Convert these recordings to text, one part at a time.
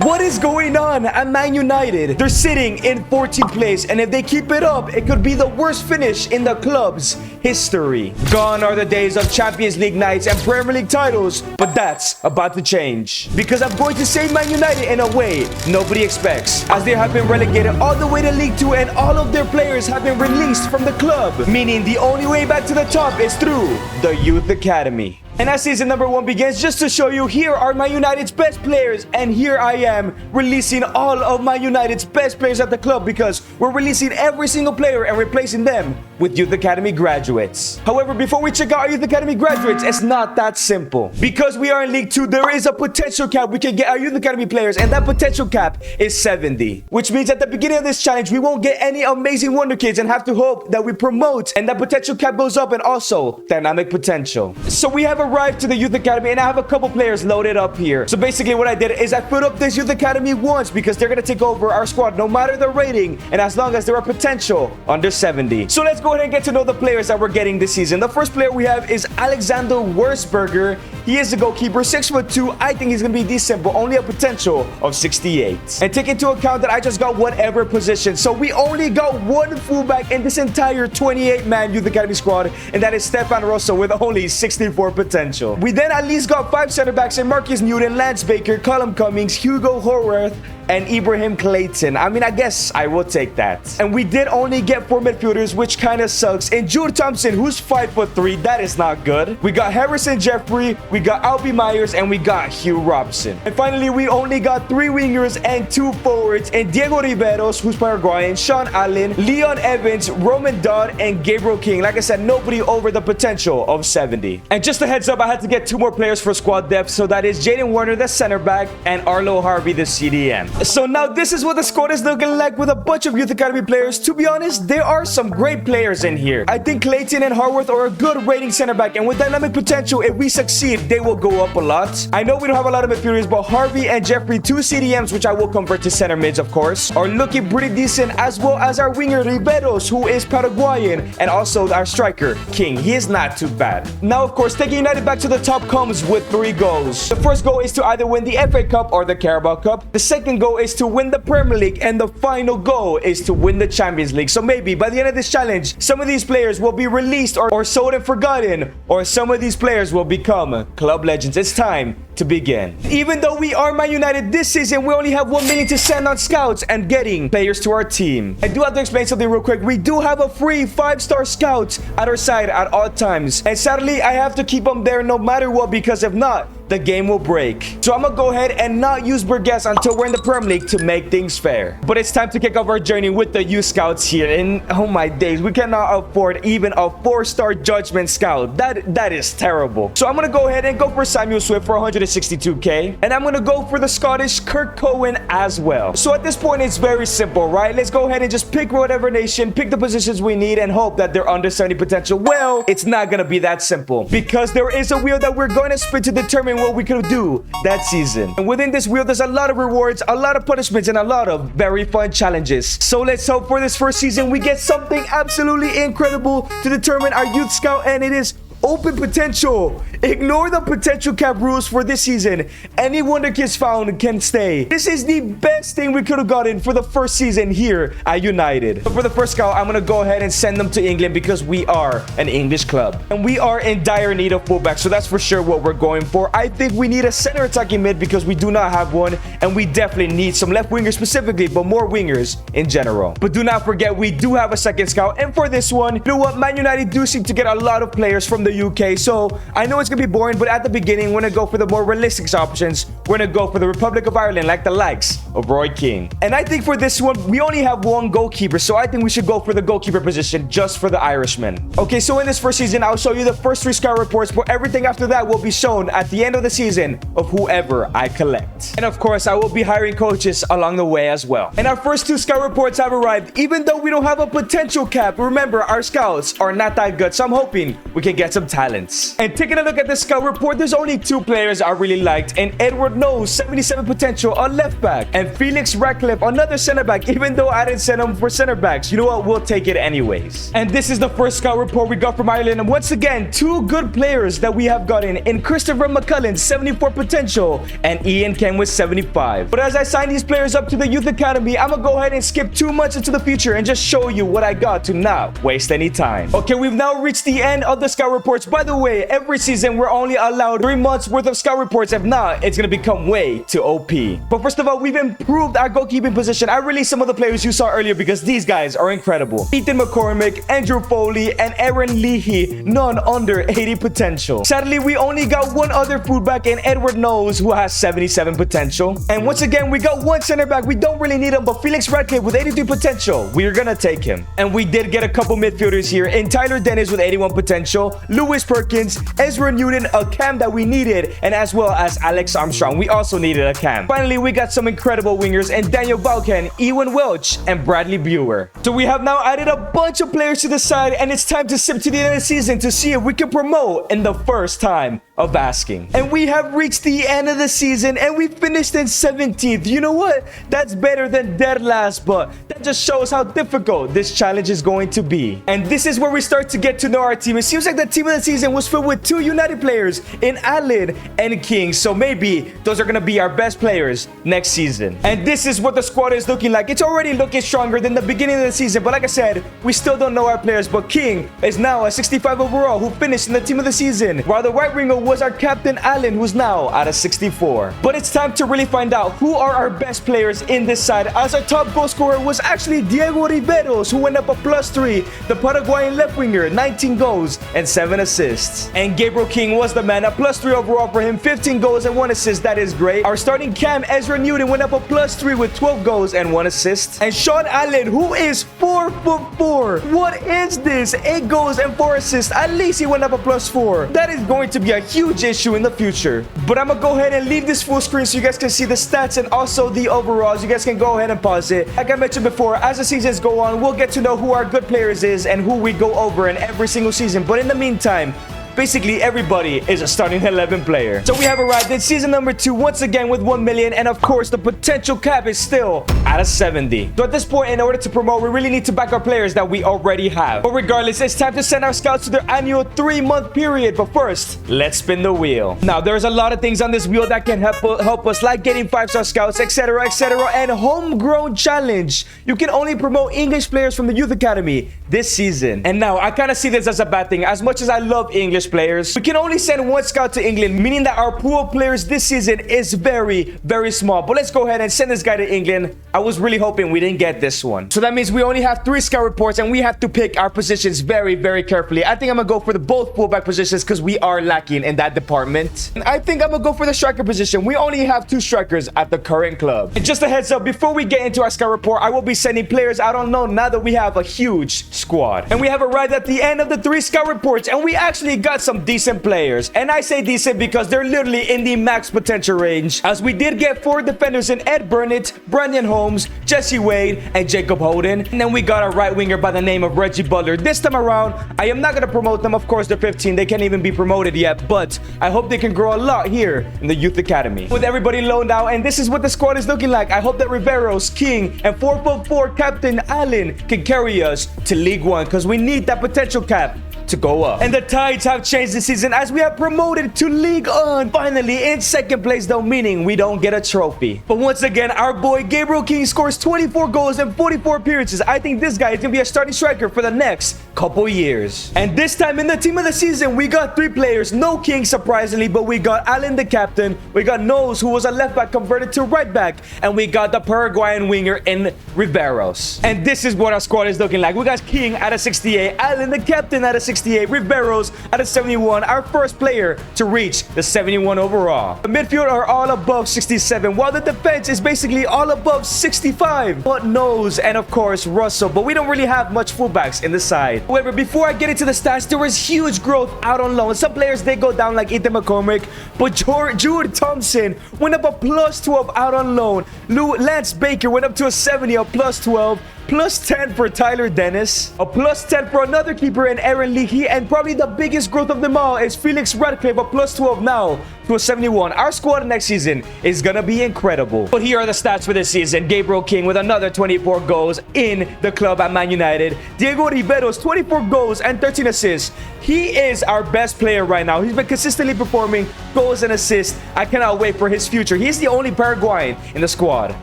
What is going on at Man United? They're sitting in 14th place, and if they keep it up, it could be the worst finish in the club's history. Gone are the days of Champions League nights and Premier League titles, but that's about to change. Because I'm going to save Man United in a way nobody expects, as they have been relegated all the way to League 2 and all of their players have been released from the club, meaning the only way back to the top is through the Youth Academy. And as season number 1 begins, just to show you, here are Man United's best players, and here I am releasing all of Man United's best players at the club because we're releasing every single player and replacing them with Youth Academy graduates. However, before we check out our Youth Academy graduates, it's not that simple. Because we are in League 2, there is a potential cap we can get our Youth Academy players, and that potential cap is 70. Which means at the beginning of this challenge, we won't get any amazing wonder kids and have to hope that we promote and that potential cap goes up, and also dynamic potential. So we have arrived to the Youth Academy, and I have a couple players loaded up here. So basically what I did is I put up this Youth Academy once because they're going to take over our squad no matter the rating, and as long as they're a potential under 70. So let's go ahead and get to know the players that we're getting this season. The first player we have is Alexander Wurzburger. He is the goalkeeper, 6'2". I think he's going to be decent, but only a potential of 68. And take into account that I just got whatever position, so we only got one fullback in this entire 28-man Youth Academy squad, and that is Stefan Rosso with only 64 potential. We then at least got 5 center backs in Marcus Newton, Lance Baker, Callum Cummings, Hugo Horwath, and Ibrahim Clayton. I mean, I guess I will take that. And we did only get 4 midfielders, which kind of sucks. And Jude Thompson, who's 5'3", that is not good. We got Harrison Jeffrey, we got Albie Myers, and we got Hugh Robson. And finally, we only got 3 wingers and 2 forwards, and Diego Riveros, who's Paraguayan, Sean Allen, Leon Evans, Roman Dodd, and Gabriel King. Like I said, nobody over the potential of 70. And just a heads up, I had to get 2 more players for squad depth, so that is Jaden Warner, the center back, and Arlo Harvey, the CDM. So now this is what the squad is looking like with a bunch of Youth Academy players. To be honest, there are some great players in here. I think Clayton and Horwath are a good rating center back, and with dynamic potential, if we succeed, they will go up a lot. I know we don't have a lot of midfielders, but Harvey and Jeffrey, 2 CDMs, which I will convert to center mids, of course, are looking pretty decent, as well as our winger Riveros, who is Paraguayan, and also our striker King. He is not too bad. Now, of course, taking United back to the top comes with 3 goals. The first goal is to either win the FA Cup or the Carabao Cup. The second goal is to win the Premier League, and the final goal is to win the Champions League. So maybe by the end of this challenge, some of these players will be released or sold and forgotten, or some of these players will become club legends. It's time to begin. Even though we are Man United this season, we only have 1 million to send on scouts and getting players to our team. I do have to explain something real quick. We do have a free 5-star scout at our side at all times, and sadly I have to keep them there no matter what, because if not, the game will break. So I'm gonna go ahead and not use Burgess until we're in the Premier League to make things fair. But it's time to kick off our journey with the youth scouts here, and oh my days, we cannot afford even a 4-star judgment scout. That is terrible. So I'm gonna go ahead and go for Samuel Swift for 162k, and I'm gonna go for the Scottish Kirk Cohen as well. So at this point, it's very simple, right? Let's go ahead and just pick whatever nation, pick the positions we need, and hope that they're under 70 potential. Well, it's not gonna be that simple, because there is a wheel that we're going to spin to determine what we could do that season. And within this wheel, there's a lot of rewards, a lot of punishments, and a lot of very fun challenges. So let's hope for this first season we get something absolutely incredible to determine our youth scout, and it is open potential. Ignore the potential cap rules for this season. Any wonder kids found can stay. This is the best thing we could have gotten for the first season here at United. But for the first scout, I'm gonna go ahead and send them to England because we are an English club, and we are in dire need of fullback, so that's for sure what we're going for. I think we need a center attacking mid because we do not have one, and we definitely need some left wingers specifically, but more wingers in general. But do not forget, we do have a second scout, and for this one, you know what, Man United do seem to get a lot of players from the UK, so I know it's gonna be boring, but at the beginning, we're gonna go for the more realistic options. We're gonna go for the Republic of Ireland, like the likes of Roy Keane. And I think for this one, we only have 1 goalkeeper, so I think we should go for the goalkeeper position just for the Irishman. Okay, so in this first season, I'll show you the first 3 scout reports, but everything after that will be shown at the end of the season of whoever I collect. And of course, I will be hiring coaches along the way as well. And our first 2 scout reports have arrived, even though we don't have a potential cap. Remember, our scouts are not that good, so I'm hoping we can get some talents. And taking a look at the scout report, there's only 2 players I really liked, and Edward Edward Knowles, 77 potential, a left back. And Felix Ratcliffe, another center back, even though I didn't send him for center backs. You know what? We'll take it anyways. And this is the first scout report we got from Ireland. And once again, two good players that we have gotten in Christopher McCullen, 74 potential, and Ian Ken with 75. But as I sign these players up to the Youth Academy, I'm gonna go ahead and skip too much into the future and just show you what I got to not waste any time. Okay, we've now reached the end of the scout reports. By the way, every season we're only allowed 3 months worth of scout reports. If not, it's gonna become way too OP. But first of all, we've improved our goalkeeping position. I released some of the players you saw earlier because these guys are incredible. Ethan McCormick, Andrew Foley, and Aaron Leahy, none under 80 potential. Sadly, we only got one other fullback in Edward Knowles, who has 77 potential. And once again, we got one center back. We don't really need him, but Felix Ratcliffe with 83 potential, we're gonna take him. And we did get a couple midfielders here in Tyler Dennis with 81 potential, Lewis Perkins, Ezra Newton, a cam that we needed, and as well as Alex Armstrong. We also needed a cam. Finally, we got some incredible wingers in Daniel Balkan, Ewan Welch, and Bradley Brewer. So we have now added a bunch of players to the side, and it's time to sip to the end of the season to see if we can promote in the first time of asking. And we have reached the end of the season, and we finished in 17th. You know what? That's better than dead last, but that just shows how difficult this challenge is going to be. And this is where we start to get to know our team. It seems like the team of the season was filled with 2 United players in Allen and King, so maybe those are going to be our best players next season. And this is what the squad is looking like. It's already looking stronger than the beginning of the season, but like I said, we still don't know our players. But King is now a 65 overall, who finished in the team of the season, while the right winger was our captain Allen, who's now at a 64. But it's time to really find out who are our best players in this side, as our top goal scorer was actually Diego Riveros, who went up a +3, the Paraguayan left winger, 19 goals and 7 assists. And Gabriel King was the man, a +3 overall for him, 15 goals and 1 assist. That is great. Our starting cam Ezra Newton went up a +3 with 12 goals and 1 assist. And Sean Allen, who is 4'4". What is this? 8 goals and 4 assists. At least he went up a +4. That is going to be a huge issue in the future. But I'm gonna go ahead and leave this full screen so you guys can see the stats and also the overalls. You guys can go ahead and pause it. Like I mentioned before, as the seasons go on, we'll get to know who our good players is and who we go over in every single season. But in the meantime, basically everybody is a starting 11 player. So we have arrived in season number 2 once again with 1 million, and of course the potential cap is still at a 70. So at this point, in order to promote, we really need to back our players that we already have. But regardless, it's time to send our scouts to their annual 3-month period. But first, let's spin the wheel. Now there's a lot of things on this wheel that can help us, like getting 5-star scouts, etc, and homegrown challenge. You can only promote English players from the Youth Academy this season. And now I kind of see this as a bad thing. As much as I love English players, we can only send 1 scout to England, meaning that our pool of players this season is very, very small. But let's go ahead and send this guy to England. I was really hoping we didn't get this one. So that means we only have 3 scout reports, and we have to pick our positions very, very carefully. I think I'm gonna go for the both fullback positions because we are lacking in that department. And I think I'm gonna go for the striker position. We only have 2 strikers at the current club. And just a heads up, before we get into our scout report, I will be sending players out on loan now that we have a huge squad. And we have arrived at the end of the 3 scout reports, and we actually got some decent players. And I say decent because they're literally in the max potential range, as we did get 4 defenders in Ed Burnett, Brandon Holmes, Jesse Wade, and Jacob Holden. And then we got a right winger by the name of Reggie Butler. This time around, I am not going to promote them. Of course, they're 15. They can't even be promoted yet, but I hope they can grow a lot here in the Youth Academy. With everybody loaned out, and this is what the squad is looking like. I hope that Riveros, King, and 4'4" Captain Allen can carry us to League One, because we need that potential cap to go up. And the tides have changed this season as we have promoted to League On, finally in second place though, meaning we don't get a trophy. But once again, our boy Gabriel King scores 24 goals and 44 appearances. I think this guy is gonna be a starting striker for the next couple years. And this time in the team of the season, we got 3 players. No King, surprisingly, but we got Allen the captain, we got Knowles, who was a left back converted to right back, and we got the Paraguayan winger in Riveros. And this is what our squad is looking like. We got King at a 68, Allen the captain at a 68, Riveros at a 71, our first player to reach the 71 overall. The midfield are all above 67, while the defense is basically all above 65. But Knowles and of course Russell, but we don't really have much fullbacks in the side. However, before I get into the stats, there was huge growth out on loan. Some players, they go down like Ethan McCormick, but Jude Thompson went up a +12 out on loan. Lance Baker went up to a 70, a +12. +10 for Tyler Dennis, a +10 for another keeper in Aaron Leahy, and probably the biggest growth of them all is Felix Ratcliffe, a +12 now to a 71. Our squad next season is gonna be incredible. But here are the stats for this season. Gabriel King with another 24 goals in the club at Man United. Diego Riveros, 24 goals and 13 assists. He is our best player right now. He's been consistently performing goals and assists. I cannot wait for his future. He's the only Paraguayan in the squad.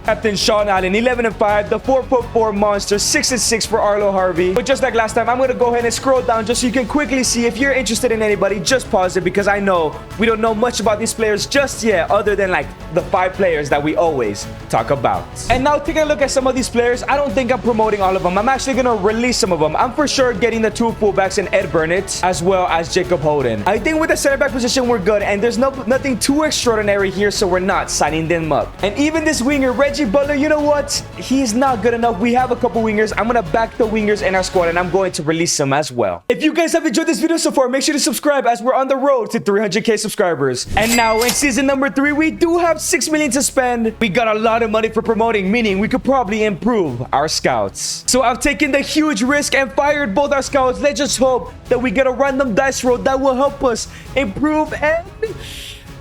Captain Sean Allen, 11-5, the 4'4" monster, 6-6 for Arlo Harvey. But just like last time, I'm gonna go ahead and scroll down just so you can quickly see. If you're interested in anybody, just pause it, because I know we don't know much about these players just yet, other than like the 5 players that we always talk about. And now taking a look at some of these players, I don't think I'm promoting all of them. I'm actually gonna release some of them. I'm for sure getting the 2 fullbacks in Ed Burnett, as well as Jacob Holden. I think with the center back position, we're good, and there's nothing too extraordinary here, so we're not signing them up. And even this winger, Reggie Butler, you know what? He's not good enough. We have a couple wingers. I'm gonna back the wingers in our squad, and I'm going to release them as well. If you guys have enjoyed this video so far, make sure to subscribe, as we're on the road to 300k subscribers. And now in season number 3, we do have 6 million to spend. We got a lot of money for promoting, meaning we could probably improve our scouts. So I've taken the huge risk and fired both our scouts. Let's just hope that we get a random dice roll that will help us improve, and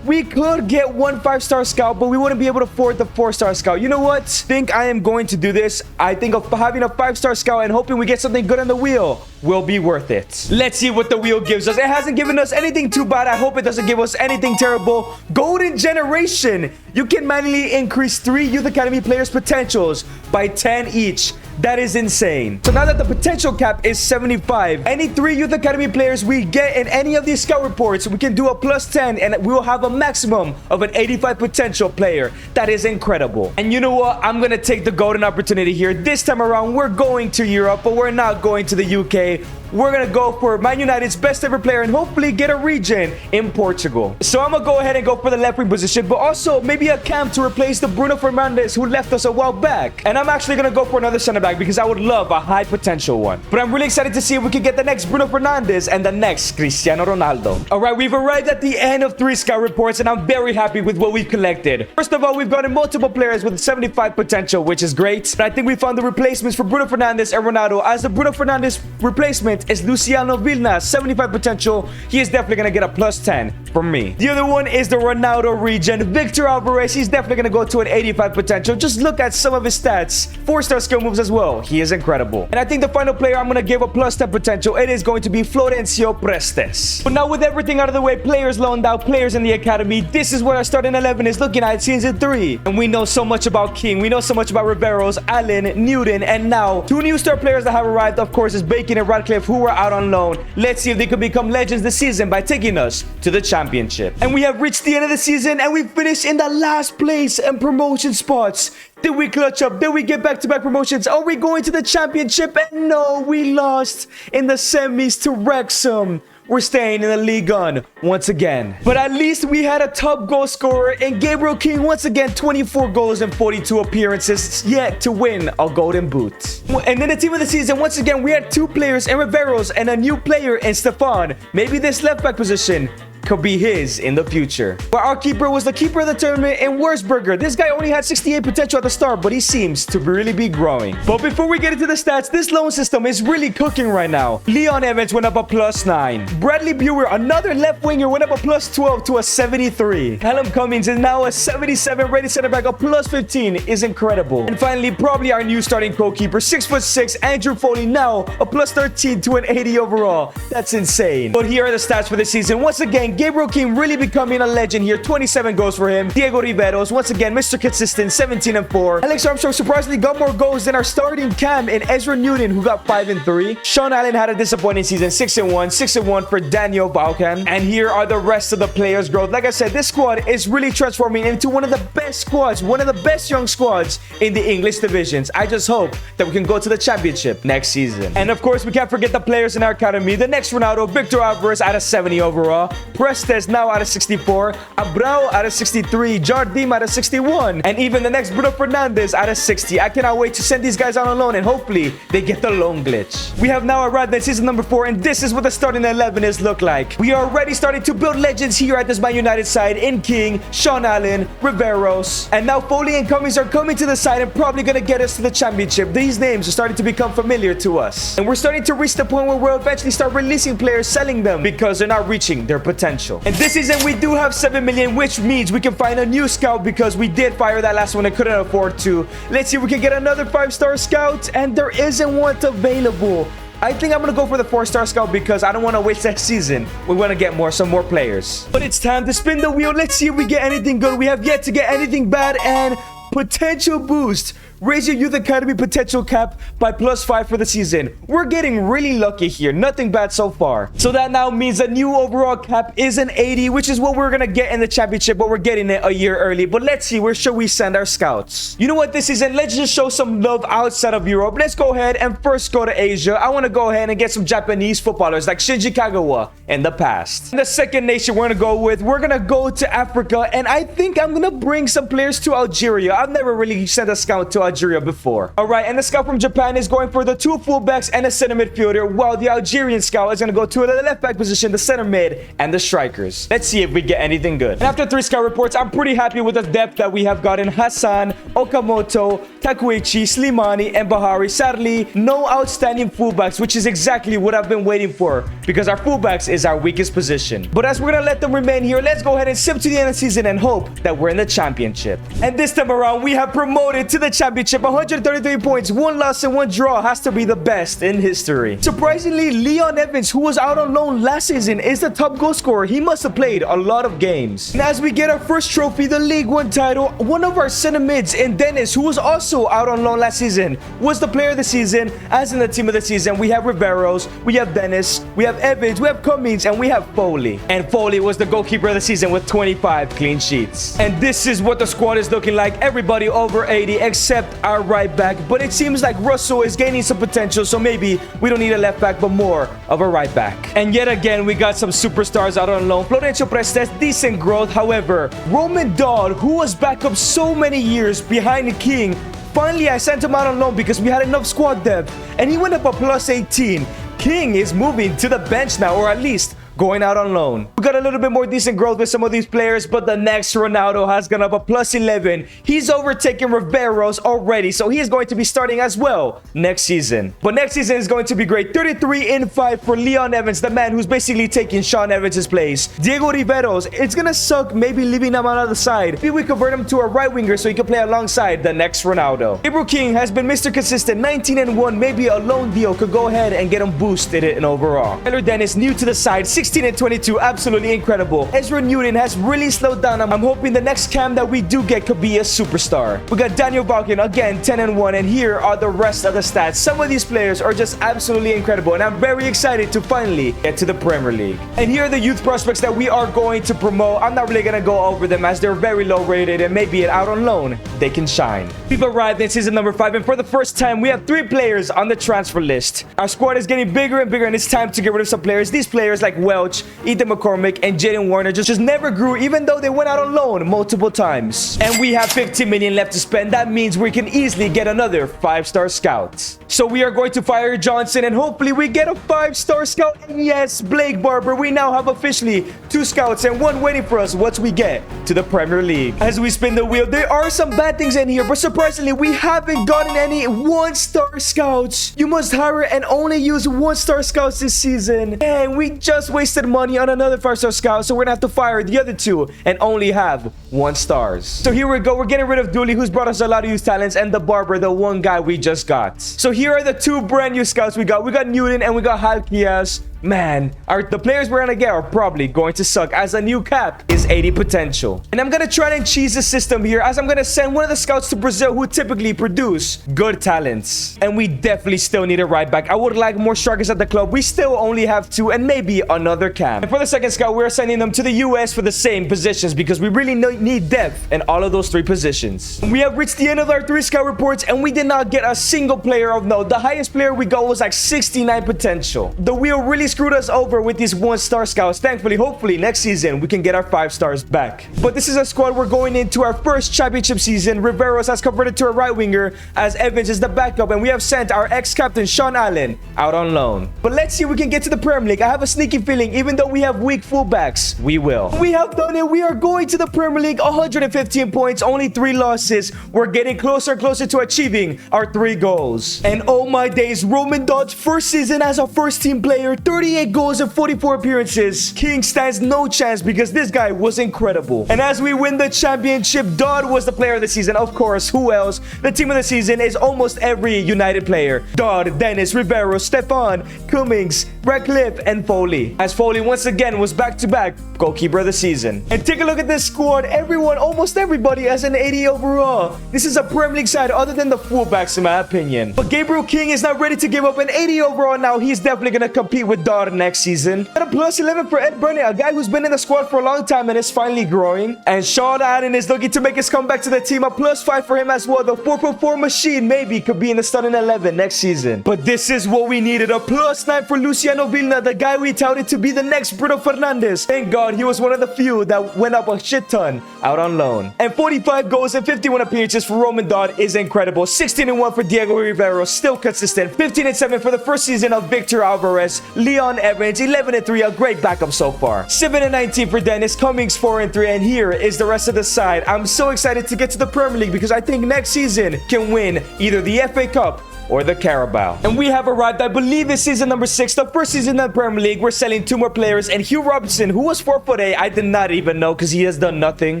we could get 1 5-star scout, but we wouldn't be able to afford the 4-star scout. You know what? Think I am going to do this. I think of having a 5-star scout and hoping we get something good on the wheel will be worth it. Let's see what the wheel gives us. It hasn't given us anything too bad. I hope it doesn't give us anything terrible. Golden Generation. You can manually increase 3 Youth Academy players' potentials by 10 each. That is insane. So now that the potential cap is 75, any 3 Youth Academy players we get in any of these scout reports, we can do a +10, and we will have a maximum of an 85 potential player. That is incredible. And you know what? I'm gonna take the golden opportunity here. This time around, we're going to Europe, but we're not going to the UK. We're gonna go for Man United's best ever player and hopefully get a region in Portugal. So I'm gonna go ahead and go for the left wing position, but also maybe a cam to replace the Bruno Fernandes who left us a while back. And I'm actually gonna go for another center back because I would love a high potential one. But I'm really excited to see if we can get the next Bruno Fernandes and the next Cristiano Ronaldo. All right, we've arrived at the end of 3 scout reports, and I'm very happy with what we've collected. First of all, we've gotten multiple players with 75 potential, which is great. And I think we found the replacements for Bruno Fernandes and Ronaldo, as the Bruno Fernandes replacement is Luciano Vilna, 75 potential. He is definitely gonna get a +10 from me. The other one is the Ronaldo region, Victor Alvarez. He's definitely gonna go to an 85 potential. Just look at some of his stats. 4-star skill moves as well. He is incredible. And I think the final player I'm gonna give a +10 potential, it is going to be Florencio Prestes. But now with everything out of the way, players loaned out, players in the academy, this is what our starting 11 is looking at season 3. And we know so much about King. We know so much about Riveros, Allen, Newton, and now 2 new star players that have arrived, of course, is Bacon and Radcliffe, who were out on loan. Let's see if they could become legends this season by taking us to the championship. And we have reached the end of the season, and we finished in the last place in promotion spots. Did we clutch up? Did we get back-to-back promotions? Are we going to the championship? And no, we lost in the semis to Wrexham. We're staying in the League One once again. But at least we had a top goal scorer in Gabriel King. Once again, 24 goals and 42 appearances, yet to win a golden boot. And then the team of the season, once again, we had 2 players in Riveros and a new player in Stefan. Maybe this left back position could be his in the future. But our keeper was the keeper of the tournament in Wurzburger. This guy only had 68 potential at the start, but he seems to really be growing. But before we get into the stats, this loan system is really cooking right now. Leon Evans went up a +9. Bradley Brewer, another left winger, went up a +12 to a 73. Callum Cummings is now a 77 rated center back. A +15 is incredible. And finally, probably our new starting goalkeeper, 6'6", Andrew Foley, now a +13 to an 80 overall. That's insane. But here are the stats for this season. Once again, Gabriel King really becoming a legend here. 27 goals for him. Diego Riveros, once again, Mr. Consistent, 17-4. Alex Armstrong surprisingly got more goals than our starting cam in Ezra Newton, who got 5-3. Sean Allen had a disappointing season, 6-1. 6-1 for Daniel Balkan. And here are the rest of the players' growth. Like I said, this squad is really transforming into one of the best squads, one of the best young squads in the English divisions. I just hope that we can go to the championship next season. And of course, we can't forget the players in our academy. The next Ronaldo, Victor Alvarez out of 70 overall. Prestes now out of 64. Abrao out of 63. Jardim out of 61. And even the next Bruno Fernandes out of 60. I cannot wait to send these guys out on loan, and hopefully they get the loan glitch. We have now arrived at season number 4, and this is what the starting 11 is look like. We are already starting to build legends here at this Man United side in King, Sean Allen, Riveros, and now Foley and Cummings are coming to the side and probably going to get us to the championship. These names are starting to become familiar to us, and we're starting to reach the point where we'll eventually start releasing players, selling them because they're not reaching their potential. potential. And this season, we do have 7 million, which means we can find a new scout because we did fire that last one and couldn't afford to. Let's see if we can get another 5-star scout, and there isn't one available. I think I'm going to go for the 4-star scout because I don't want to waste that season. We want to get some more players. But it's time to spin the wheel. Let's see if we get anything good. We have yet to get anything bad, and potential boost. Raise your Youth Academy potential cap by +5 for the season. We're getting really lucky here. Nothing bad so far. So that now means the new overall cap is an 80, which is what we're going to get in the championship, but we're getting it a year early. But let's see, where should we send our scouts? You know what, this season, let's just show some love outside of Europe. Let's go ahead and first go to Asia. I want to go ahead and get some Japanese footballers like Shinji Kagawa in the past. And the second nation we're going to go to Africa, and I think I'm going to bring some players to Algeria. I've never really sent a scout to Algeria before. All right, and the scout from Japan is going for the 2 fullbacks and a center midfielder, while the Algerian scout is going to go to the left back position, the center mid, and the strikers. Let's see if we get anything good. And after 3 scout reports, I'm pretty happy with the depth that we have gotten. Hassan, Okamoto, Takuichi, Slimani, and Bahari. Sadly, no outstanding fullbacks, which is exactly what I've been waiting for because our fullbacks is our weakest position. But as we're going to let them remain here, let's go ahead and sip to the end of the season and hope that we're in the championship. And this time around, we have promoted to the championship. 133 points, 1 loss and 1 draw has to be the best in history. Surprisingly, Leon Evans, who was out on loan last season, is the top goal scorer. He must have played a lot of games. And as we get our first trophy, the League One title, one of our center mids in Dennis, who was also out on loan last season, was the player of the season. As in the team of the season, we have Riveros, we have Dennis, we have Evans, we have Cummings, and we have Foley. And Foley was the goalkeeper of the season with 25 clean sheets. And this is what the squad is looking like. Everybody over 80 except our right back, but it seems like Russell is gaining some potential, so maybe we don't need a left back but more of a right back. And yet again, we got some superstars out on loan. Florencio Prestes, decent growth. However, Roman Dahl, who was back up so many years behind the King, finally I sent him out on loan because we had enough squad depth, and he went up a +18. King is moving to the bench now, or at least going out on loan. We got a little bit more decent growth with some of these players, but the next Ronaldo has gone up a +11. He's overtaken Riveros already, so he is going to be starting as well next season. But next season is going to be great. 33 in 5 for Leon Evans, the man who's basically taking Sean Evans' place. Diego Riveros, it's gonna suck maybe leaving him on the side. Maybe we convert him to a right winger so he can play alongside the next Ronaldo. Ibro King has been Mr. Consistent, 19 and 1. Maybe a loan deal could go ahead and get him boosted in overall. Tyler Dennis, new to the side, 16 and 22, absolutely incredible. Ezra Newton has really slowed down. I'm hoping the next cam that we do get could be a superstar. We got Daniel Balkin, again 10 and 1, and here are the rest of the stats. Some of these players are just absolutely incredible, and I'm very excited to finally get to the Premier League. And here are the youth prospects that we are going to promote. I'm not really gonna go over them as they're very low rated, and maybe out on loan they can shine. We've arrived in season number 5, and for the first time we have 3 players on the transfer list. Our squad is getting bigger and bigger, and it's time to get rid of some players. These players like Welch, Ethan McCormick, and Jaden Warner just never grew, even though they went out on loan multiple times. And we have 15 million left to spend. That means we can easily get another 5-star scout. So we are going to fire Johnson, and hopefully we get a 5-star scout. And yes, Blake Barber, we now have officially 2 scouts and 1 waiting for us once we get to the Premier League. As we spin the wheel, there are some bad things in here, but surprisingly, we haven't gotten any 1-star scouts. You must hire and only use 1-star scouts this season. And we just wasted money on another 5-star scout, so we're gonna have to fire the other 2 and only have 1 stars. So here we go. We're getting rid of Dooley, who's brought us a lot of youth talents, and the Barber, the one guy we just got. So here are the 2 brand new scouts we got. We got Newton and we got Halkias. Man, the players we're gonna get are probably going to suck, as a new cap is 80 potential. And I'm gonna try and cheese the system here, as I'm gonna send one of the scouts to Brazil who typically produce good talents. And we definitely still need a right back. I would like more strikers at the club. We still only have 2 and maybe another cam. And for the second scout, we're sending them to the US for the same positions because we really need depth in all of those 3 positions. We have reached the end of our 3 scout reports, and we did not get a single player of note. The highest player we got was like 69 potential. The wheel really screwed us over with these 1-star scouts. Thankfully, hopefully next season we can get our 5 stars back. But this is a squad we're going into our first championship season. Riveros has converted to a right winger, as Evans is the backup, and we have sent our ex-captain Sean Allen out on loan. But let's see if we can get to the Premier League. I have a sneaky feeling, even though we have weak fullbacks, we will. We have done it. We are going to the Premier League. 115 points, only 3 losses. We're getting closer and closer to achieving our 3 goals. And oh my days, Roman Dahl's first season as a first team player, 30 38 goals and 44 appearances, King stands no chance because this guy was incredible. And as we win the championship, Dodd was the player of the season. Of course, who else? The team of the season is almost every United player. Dodd, Dennis, Rivero, Stefan, Cummings, Ratcliffe, and Foley. As Foley once again was back-to-back goalkeeper of the season. And take a look at this squad. Everyone, almost everybody has an 80 overall. This is a Premier League side other than the fullbacks in my opinion. But Gabriel King is not ready to give up an 80 overall now. He's definitely going to compete with Dodd next season. And a plus 11 for Ed Burnett, a guy who's been in the squad for a long time and is finally growing. And Sean Allen is looking to make his comeback to the team. A plus 5 for him as well. The 4.4 machine maybe could be in the starting 11 next season. But this is what we needed. A plus 9 for Luciano Vilna, the guy we touted to be the next Bruno Fernandes. Thank God he was one of the few that went up a shit ton out on loan. And 45 goals and 51 appearances for Roman Dodd is incredible. 16-1 for Diego Rivero, still consistent. 15-7 for the first season of Victor Alvarez. Leon Evans, 11-3, a great backup so far. 7-19 for Dennis Cummings, 4-3, and here is the rest of the side. I'm so excited to get to the Premier League because I think next season can win either the FA Cup or the Carabao. And we have arrived, I believe it's season number 6, the first season in the Premier League. We're selling 2 more players, and Hugh Robinson, who was 4'8", I did not even know because he has done nothing.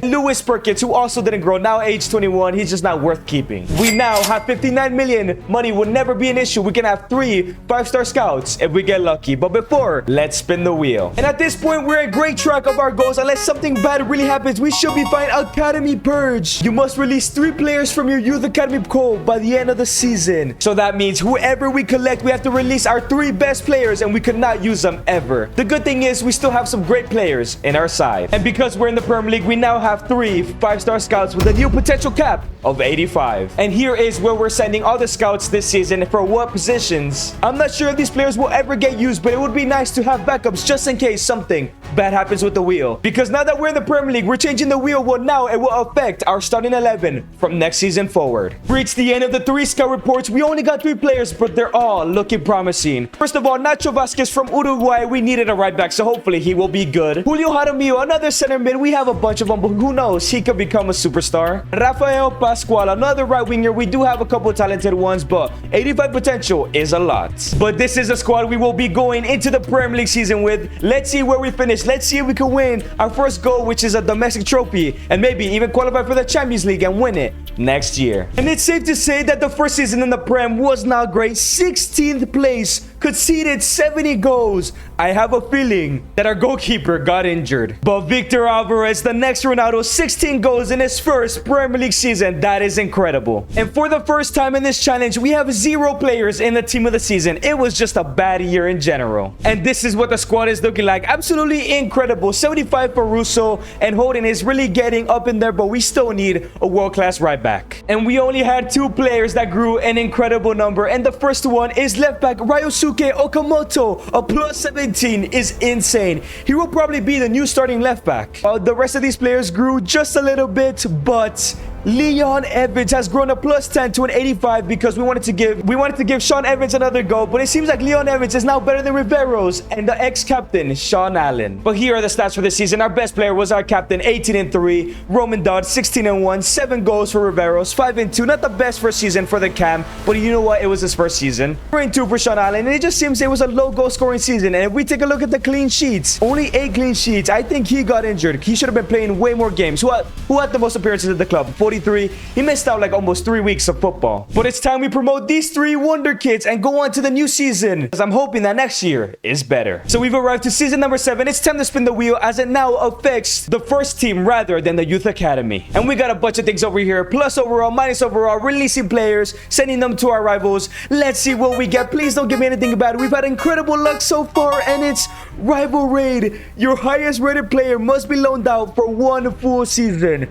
Lewis Perkins, who also didn't grow, now age 21, he's just not worth keeping. We now have 59 million. Money will never be an issue. We can have 3 5-star scouts if we get lucky. But before, let's spin the wheel. And at this point, we're in great track of our goals. Unless something bad really happens, we should be fine. Academy Purge. You must release 3 players from your youth academy code by the end of the season. So that means whoever we collect, we have to release our 3 best players and we could not use them ever. The good thing is we still have some great players in our side. And because we're in the Premier League, we now have 3 5-star scouts with a new potential cap of 85. And here is where we're sending all the scouts this season for what positions. I'm not sure if these players will ever get used, but it would be nice to have backups just in case something bad happens with the wheel. Because now that we're in the Premier League, we're changing the wheel. Well, now it will affect our starting 11 from next season forward. Reached the end of the 3 scout reports. We only got 3 players, but they're all looking promising. First of all, Nacho Vasquez from Uruguay. We needed a right back, so hopefully he will be good. Julio Jaramillo, another center mid. We have a bunch of them, but who knows? He could become a superstar. Rafael Pascual, another right winger. We do have a couple talented ones, but 85 potential is a lot. But this is a squad we will be going into the Premier League season with. Let's see where we finish. Let's see if we can win our first goal, which is a domestic trophy, and maybe even qualify for the Champions League and win it next year. And it's safe to say that the first season in the Prem was not great. 16th place, conceded 70 goals. I have a feeling that our goalkeeper got injured. But Victor Alvarez, the next Ronaldo, 16 goals in his first Premier League season. That is incredible. And for the first time in this challenge, we have 0 players in the team of the season. It was just a bad year in general. And this is what the squad is looking like. Absolutely incredible. 75 for Russo, and Holden is really getting up in there, but we still need a world-class right back. And we only had 2 players that grew an incredible number, and the first one is left back Ryosuke Okamoto. A plus 17 is insane. He will probably be the new starting left back. The rest of these players grew just a little bit, but Leon Evans has grown a plus 10 to an 85 because we wanted to give Sean Evans another go, but it seems like Leon Evans is now better than Riveros and the ex-captain Sean Allen. But here are the stats for this season. Our best player was our captain, 18-3. Roman Dodd, 16-1, 7 goals for Riveros, 5-2. Not the best first season for the Cam, but you know what? It was his first season. 3-2 for Sean Allen, and it just seems it was a low goal scoring season. And if we take a look at the clean sheets, only 8 clean sheets. I think he got injured. He should have been playing way more games. Who had the most appearances at the club? 43. He missed out like almost 3 weeks of football. But it's time we promote these 3 wonder kids and go on to the new season, because I'm hoping that next year is better. So we've arrived to season number 7. It's time to spin the wheel, as it now affects the first team rather than the youth academy. And we got a bunch of things over here: plus overall, minus overall, releasing players, sending them to our rivals. Let's see what we get. Please don't give me anything bad. We've had incredible luck so far, and it's rival raid. Your highest rated player must be loaned out for 1 full season.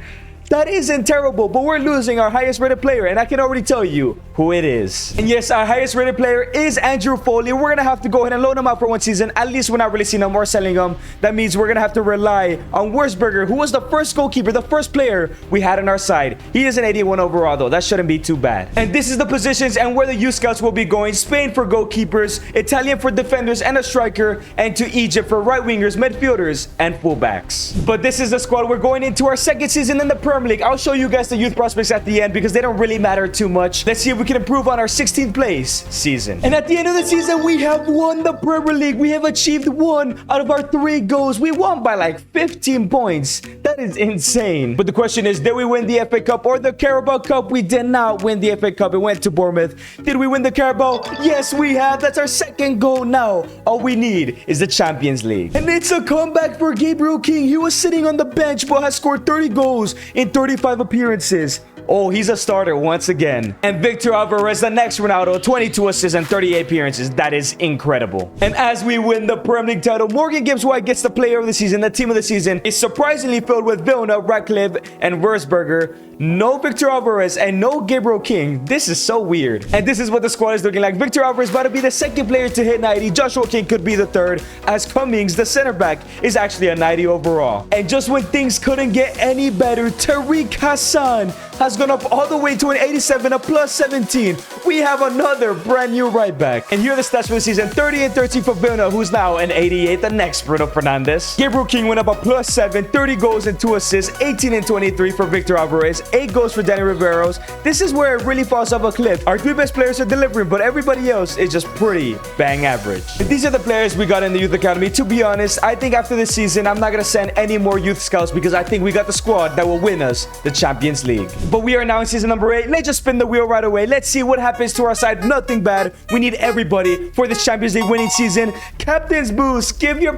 That isn't terrible, but we're losing our highest rated player, and I can already tell you who it is. And yes, our highest rated player is Andrew Foley. We're gonna have to go ahead and loan him out for 1 season. At least we're not releasing him or selling him. That means we're gonna have to rely on Wurzburger, who was the first goalkeeper, the first player we had on our side. He is an 81 overall though. That shouldn't be too bad. And this is the positions and where the youth scouts will be going: Spain for goalkeepers, Italian for defenders and a striker, and to Egypt for right wingers, midfielders, and fullbacks. But this is the squad we're going into our second season in the Premier Premier League. I'll show you guys the youth prospects at the end because they don't really matter too much. Let's see if we can improve on our 16th place season. And at the end of the season, we have won the Premier League. We have achieved 1 out of our 3 goals. We won by like 15 points. That is insane. But the question is, did we win the FA Cup or the Carabao Cup? We did not win the FA Cup. It went to Bournemouth. Did we win the Carabao? Yes, we have. That's our 2nd goal now. All we need is the Champions League. And it's a comeback for Gabriel King. He was sitting on the bench but has scored 30 goals in 35 appearances. Oh, he's a starter once again. And Victor Alvarez, the next Ronaldo, 22 assists and 38 appearances. That is incredible. And as we win the Premier League title, Morgan Gibbs White gets the player of the season. The team of the season is surprisingly filled with Vilna, Ratcliffe, and Wurzburger. No Victor Alvarez and no Gabriel King. This is so weird. And this is what the squad is looking like. Victor Alvarez about to be the 2nd player to hit 90. Joshua King could be the 3rd, as Cummings, the center back, is actually a 90 overall. And just when things couldn't get any better, Tariq Hassan has gone up all the way to an 87, a plus 17. We have another brand new right back. And here are the stats for the season. 30 and 13 for Vilna, who's now an 88, the next Bruno Fernandes. Gabriel King went up a plus 7, 30 goals and 2 assists, 18 and 23 for Victor Alvarez, 8 goals for Danny Riveros. This is where it really falls off a cliff. Our 3 best players are delivering, but everybody else is just pretty bang average. And these are the players we got in the Youth Academy. To be honest, I think after this season, I'm not going to send any more youth scouts because I think we got the squad that will win us the Champions League. But we are now in season number 8. Let's just spin the wheel right away. Let's see what happens to our side. Nothing bad. We need everybody for this Champions League winning season. Captain's boost. Give your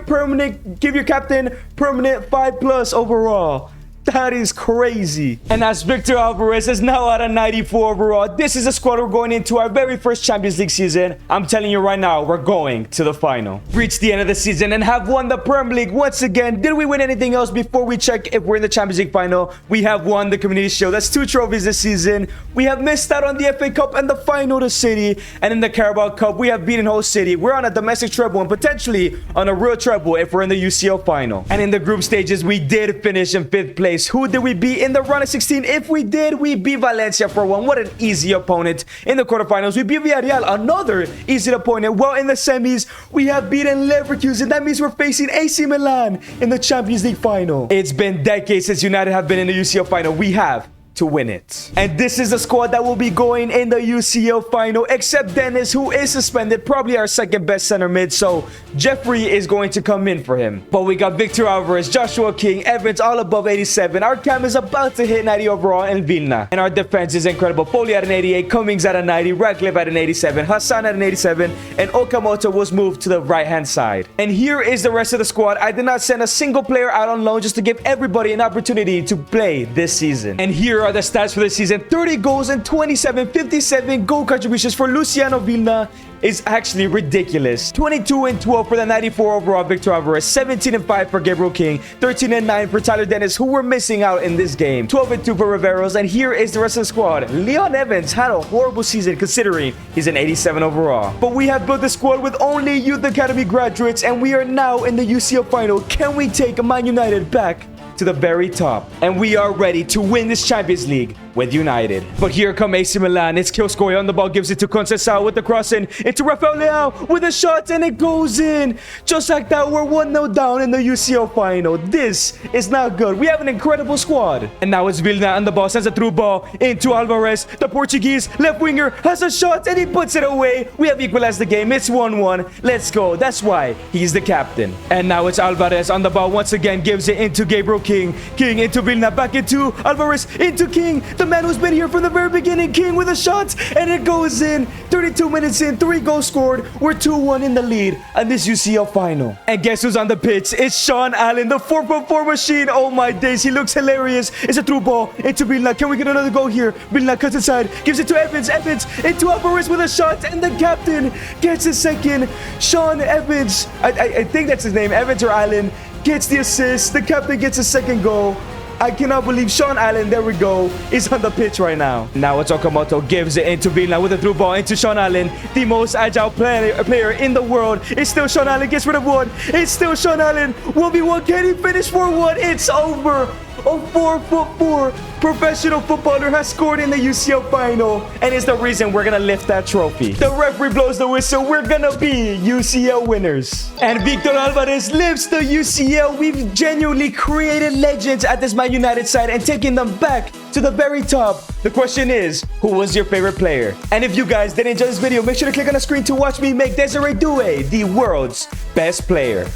captain permanent 5+ overall. That is crazy. And as Victor Alvarez is now at a 94 overall, this is the squad we're going into our very first Champions League season. I'm telling you right now, we're going to the final. Reached the end of the season and have won the Premier League once again. Did we win anything else before we check if we're in the Champions League final? We have won the Community Shield. That's 2 trophies this season. We have missed out on the FA Cup and the final to City. And in the Carabao Cup, we have beaten Hull City. We're on a domestic treble and potentially on a real treble if we're in the UCL final. And in the group stages, we did finish in 5th place. Who did we beat in the round of 16? If we did, we beat Valencia 4-1. What an easy opponent. In the quarterfinals, we beat Villarreal, another easy opponent. Well, in the semis, we have beaten Leverkusen. That means we're facing AC Milan in the Champions League final. It's been decades since United have been in the UCL final. We have to win it. And this is the squad that will be going in the UCL final, except Dennis, who is suspended, probably our 2nd best center mid, so Jeffrey is going to come in for him. But we got Victor Alvarez, Joshua King, Evans all above 87. Our cam is about to hit 90 overall in Vilna. And our defense is incredible. Foley at an 88, Cummings at a 90, Ratcliffe at an 87, Hassan at an 87, and Okamoto was moved to the right-hand side. And here is the rest of the squad. I did not send a single player out on loan just to give everybody an opportunity to play this season. And here are the stats for this season. 30 goals and 57 goal contributions for Luciano Vilna is actually ridiculous. 22 and 12 for the 94 overall Victor Alvarez, 17 and 5 for Gabriel King, 13 and 9 for Tyler Dennis, who were missing out in this game, 12 and 2 for Riveros, and here is the rest of the squad. Leon Evans had a horrible season considering he's an 87 overall. But we have built the squad with only Youth Academy graduates, and we are now in the UCL final. Can we take Man United back to the very top? And we are ready to win this Champions League with United. But here come AC Milan. It's Kilskoy on the ball, gives it to Conceição with the crossing into Rafael Leao with a shot, and it goes in. Just like that, we're 1-0 down in the UCL final. This is not good. We have an incredible squad. And now it's Vilna on the ball, sends a through ball into Alvarez. The Portuguese left winger has a shot and he puts it away. We have equalized the game. It's 1-1. Let's go. That's why he's the captain. And now it's Alvarez on the ball once again, gives it into Gabriel King. King into Vilna, back into Alvarez, into King, the man who's been here from the very beginning. King with a shot, and it goes in. 32 minutes in, 3 goals scored. We're 2-1 in the lead on this UCL final. And guess who's on the pitch? It's Sean Allen, the 4x4 machine. Oh my days, he looks hilarious. It's a through ball into Vilna. Can we get another goal here? Vilna cuts inside, gives it to Evans. Evans into Alvarez with a shot, and the captain gets his second. Sean Evans, I think that's his name, Evans or Allen, gets the assist. The captain gets a second goal. I cannot believe Sean Allen, there we go, is on the pitch right now. Now it's Okamoto, gives it into Vilna with a through ball into Sean Allen. The most agile player in the world. It's still Sean Allen, gets rid of one. It's still Sean Allen. 1v1, can he finish 4-1? It's over. a 4'4" professional footballer has scored in the UCL final, and it's the reason we're gonna lift that trophy. The referee blows the whistle, we're gonna be UCL winners. And Victor Alvarez lifts the UCL. We've genuinely created legends at this Man United side and taken them back to the very top. The question is, who was your favorite player? And if you guys did enjoy this video, make sure to click on the screen to watch me make Desiree Doué the world's best player.